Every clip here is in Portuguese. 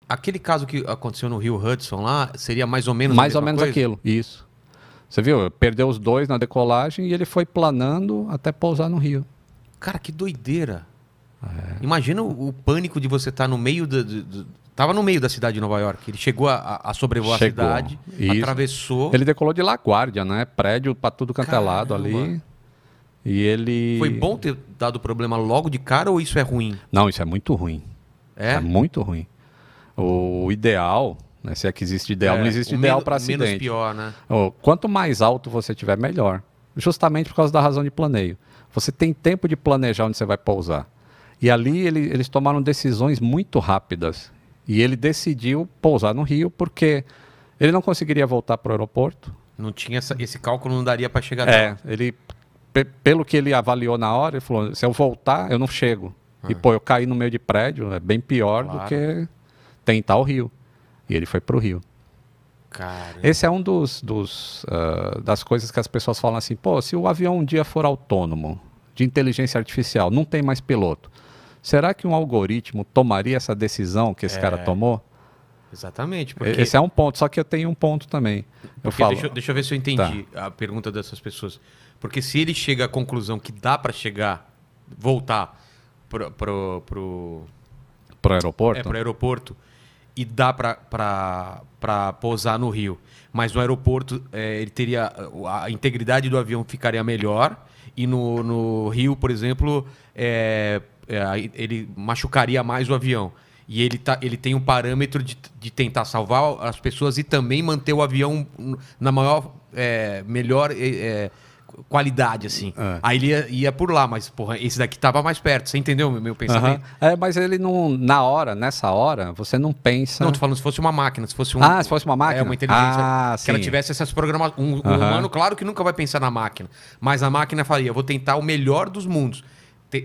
Aquele caso que aconteceu no Rio Hudson lá, seria mais ou menos a Mais ou mesma menos coisa? aquilo, isso. Você viu? Perdeu os dois na decolagem e ele foi planando até pousar no rio. Cara, que doideira. Imagina o pânico de você estar no meio tava no meio da cidade de Nova York. Ele chegou a sobrevoar Chegou. a cidade, Isso. atravessou. Ele decolou de LaGuardia, né? Prédio pra tudo quanto é lado ali. Caramba. E ele... Foi bom ter dado problema logo de cara ou isso é ruim? Não, isso é muito ruim. É? Isso é muito ruim. O ideal, né? Se é que existe ideal, não existe ideal para acidente. Menos pior, né? Quanto mais alto você tiver, melhor. Justamente por causa da razão de planeio. Você tem tempo de planejar onde você vai pousar. E ali eles tomaram decisões muito rápidas. E ele decidiu pousar no Rio porque ele não conseguiria voltar para o aeroporto. Não tinha esse cálculo, não daria para chegar Ele, pelo que ele avaliou na hora, ele falou, se eu voltar, eu não chego. E, pô, eu caí no meio de prédio, é bem pior do que tentar o Rio. E ele foi para o Rio. Cara. Esse é um das coisas que as pessoas falam assim, pô, se o avião um dia for autônomo, de inteligência artificial, não tem mais piloto, será que um algoritmo tomaria essa decisão que esse cara tomou? Exatamente. Porque... Esse é um ponto, só que eu tenho um ponto também. Deixa eu ver se eu entendi a pergunta dessas pessoas. Porque se ele chega à conclusão que dá para voltar pro aeroporto e dá para pousar no Rio, mas no aeroporto ele teria a integridade do avião ficaria melhor e no Rio, por exemplo, ele machucaria mais o avião. E ele tem um parâmetro de tentar salvar as pessoas e também manter o avião na melhor qualidade, assim. Aí ele ia por lá, mas porra, esse daqui estava mais perto. Você entendeu o meu pensamento? Mas ele não, nessa hora, você não pensa... Não, tô falando se fosse uma máquina, se fosse se fosse uma máquina? Uma inteligência, que ela sim. tivesse essas programações. O humano, claro que nunca vai pensar na máquina, mas a máquina faria, eu vou tentar o melhor dos mundos.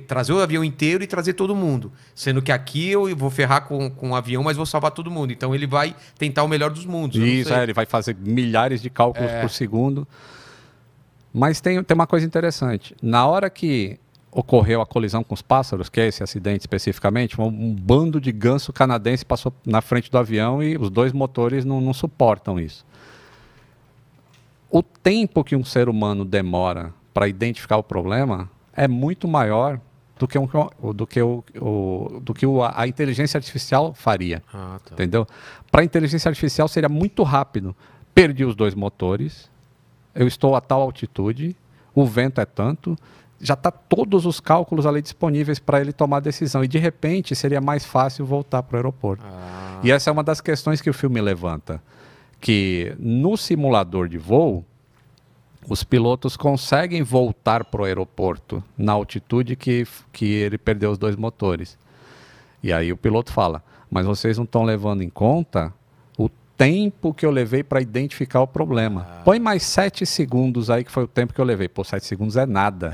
Trazer o avião inteiro e trazer todo mundo. Sendo que aqui eu vou ferrar com o avião, mas vou salvar todo mundo. Então ele vai tentar o melhor dos mundos. Isso, ele vai fazer milhares de cálculos por segundo. Mas tem uma coisa interessante. Na hora que ocorreu a colisão com os pássaros, que é esse acidente especificamente, um bando de ganso canadense passou na frente do avião e os dois motores não suportam isso. O tempo que um ser humano demora para identificar o problema é muito maior do que a inteligência artificial faria. Entendeu? Para a inteligência artificial seria muito rápido. Perdi os dois motores, eu estou a tal altitude, o vento é tanto, já está todos os cálculos ali disponíveis para ele tomar a decisão. E de repente seria mais fácil voltar para o aeroporto. E essa é uma das questões que o filme levanta. Que no simulador de voo, os pilotos conseguem voltar para o aeroporto na altitude que ele perdeu os dois motores. E aí o piloto fala, mas vocês não estão levando em conta o tempo que eu levei para identificar o problema. Põe mais 7 segundos aí, que foi o tempo que eu levei. Pô, 7 segundos é nada.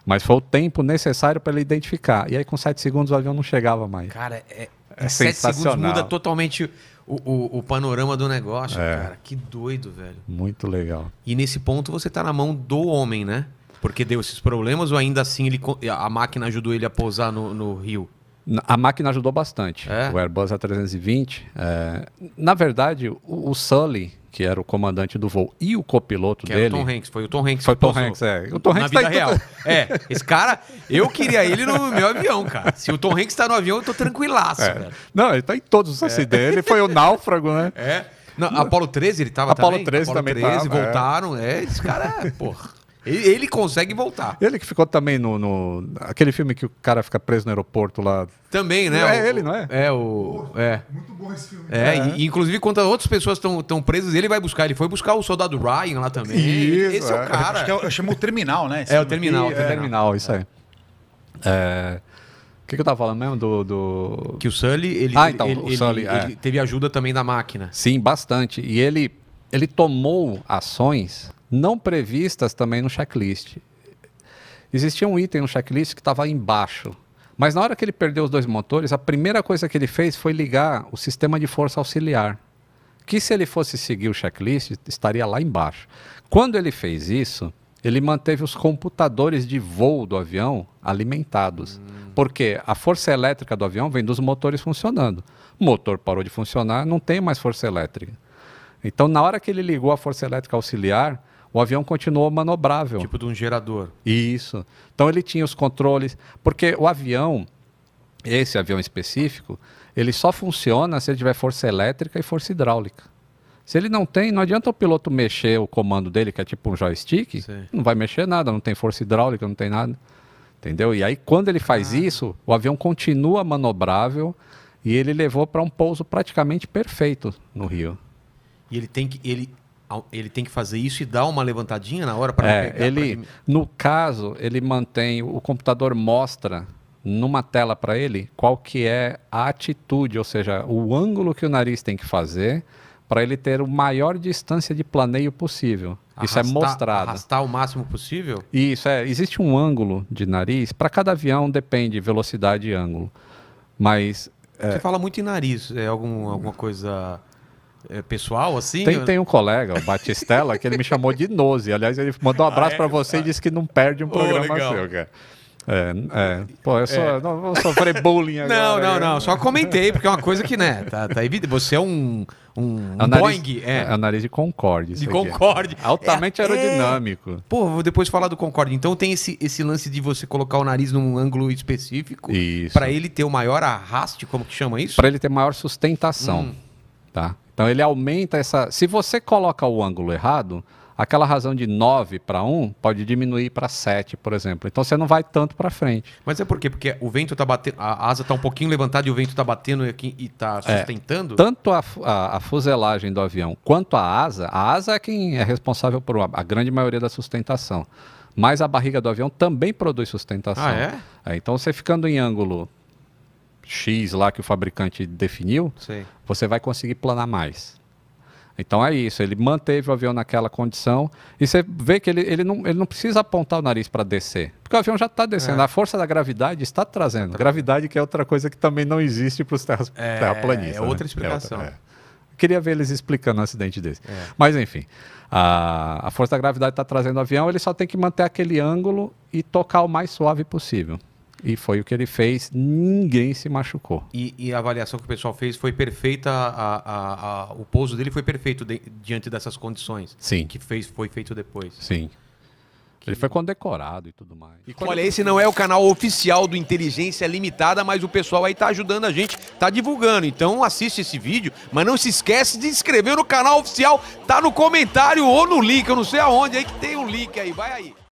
Mas foi o tempo necessário para ele identificar. E aí com 7 segundos o avião não chegava mais. Cara, é 7 segundos sensacional. muda totalmente o panorama do negócio, cara. Que doido, velho. Muito legal. E nesse ponto você tá na mão do homem, né? Porque deu esses problemas ou ainda assim a máquina ajudou ele a pousar no Rio? A máquina ajudou bastante. O Airbus A320. Na verdade, o Sully, que era o comandante do voo, e o copiloto dele... Era o Tom Hanks. Foi o Tom Hanks Foi que o Tom pousou. Hanks, O Tom Hanks na vida real. Esse cara, eu queria ele no meu avião, cara. Se o Tom Hanks tá no avião, eu tô tranquilaço, velho. Não, ele tá em todos os acidentes. Ele foi o náufrago, né? Não, Apollo 13 ele tava Apollo também? 13 Apollo também 13 tava, voltaram. Esse cara, porra. Ele consegue voltar. Ele que ficou também aquele filme que o cara fica preso no aeroporto lá. Também, né? Ele, não é? Muito bom esse filme. E inclusive, quando outras pessoas estão presas, ele vai buscar. Ele foi buscar o soldado Ryan lá também. Isso, Esse é o cara. Acho que chamou o Terminal, né? O Terminal. O Terminal, isso aí. O que eu tava falando mesmo Que o Sully, o Sully, ele teve ajuda também da máquina. Sim, bastante. E ele tomou ações não previstas também no checklist. Existia um item no checklist que estava embaixo. Mas na hora que ele perdeu os dois motores, a primeira coisa que ele fez foi ligar o sistema de força auxiliar. Que se ele fosse seguir o checklist, estaria lá embaixo. Quando ele fez isso, ele manteve os computadores de voo do avião alimentados. Porque a força elétrica do avião vem dos motores funcionando. O motor parou de funcionar, não tem mais força elétrica. Então, na hora que ele ligou a força elétrica auxiliar, o avião continuou manobrável. Tipo de um gerador. Isso. Então, ele tinha os controles. Porque o avião, esse avião específico, ele só funciona se ele tiver força elétrica e força hidráulica. Se ele não tem, não adianta o piloto mexer o comando dele, que é tipo um joystick, Sim. não vai mexer nada, não tem força hidráulica, não tem nada. Entendeu? E aí, quando ele faz isso, o avião continua manobrável e ele levou para um pouso praticamente perfeito no Rio. E ele tem que fazer isso e dar uma levantadinha na hora para pegar. No caso, ele mantém, o computador mostra numa tela para ele qual que é a atitude, ou seja, o ângulo que o nariz tem que fazer para ele ter a maior distância de planeio possível. Isso é mostrado. Arrastar o máximo possível? Isso, existe um ângulo de nariz, para cada avião depende velocidade e ângulo. Mas... Você fala muito em nariz, é alguma coisa pessoal assim? Tem um colega, o Batistella, que ele me chamou de Nose. Aliás, ele mandou um abraço para você e disse que não perde um programa seu, cara. Pô, eu não vou sofrer bullying agora. Não. Só comentei, porque é uma coisa que, né, tá evidente. Você é um Boeing. É o nariz de Concorde. De Concorde. Altamente aerodinâmico. Pô, vou depois falar do Concorde. Então tem esse lance de você colocar o nariz num ângulo específico para ele ter o maior arraste, como que chama isso? Para ele ter maior sustentação. Tá? Então ele aumenta essa... Se você coloca o ângulo errado, aquela razão de 9 para 1 pode diminuir para 7, por exemplo. Então você não vai tanto para frente. Mas é por quê? Porque o vento tá batendo, a asa tá um pouquinho levantada e o vento tá batendo e tá sustentando? Tanto a fuselagem do avião quanto a asa é quem é responsável por a grande maioria da sustentação. Mas a barriga do avião também produz sustentação. Então você ficando em ângulo X lá que o fabricante definiu, você vai conseguir planar mais. Então é isso, ele manteve o avião naquela condição e você vê que ele não precisa apontar o nariz para descer, porque o avião já está descendo, a força da gravidade está trazendo. Gravidade que é outra coisa que também não existe para os terraplanistas. É outra explicação. Queria ver eles explicando um acidente desse. Mas enfim, a força da gravidade está trazendo o avião, ele só tem que manter aquele ângulo e tocar o mais suave possível. E foi o que ele fez, ninguém se machucou. E a avaliação que o pessoal fez foi perfeita, o pouso dele foi perfeito diante dessas condições? Sim. Que foi feito depois? Sim. Ele foi condecorado e tudo mais. Olha, esse não é o canal oficial do Inteligência Limitada, mas o pessoal aí tá ajudando a gente, tá divulgando. Então assiste esse vídeo, mas não se esquece de se inscrever no canal oficial, tá no comentário ou no link, eu não sei aonde, aí que tem um link aí, vai aí.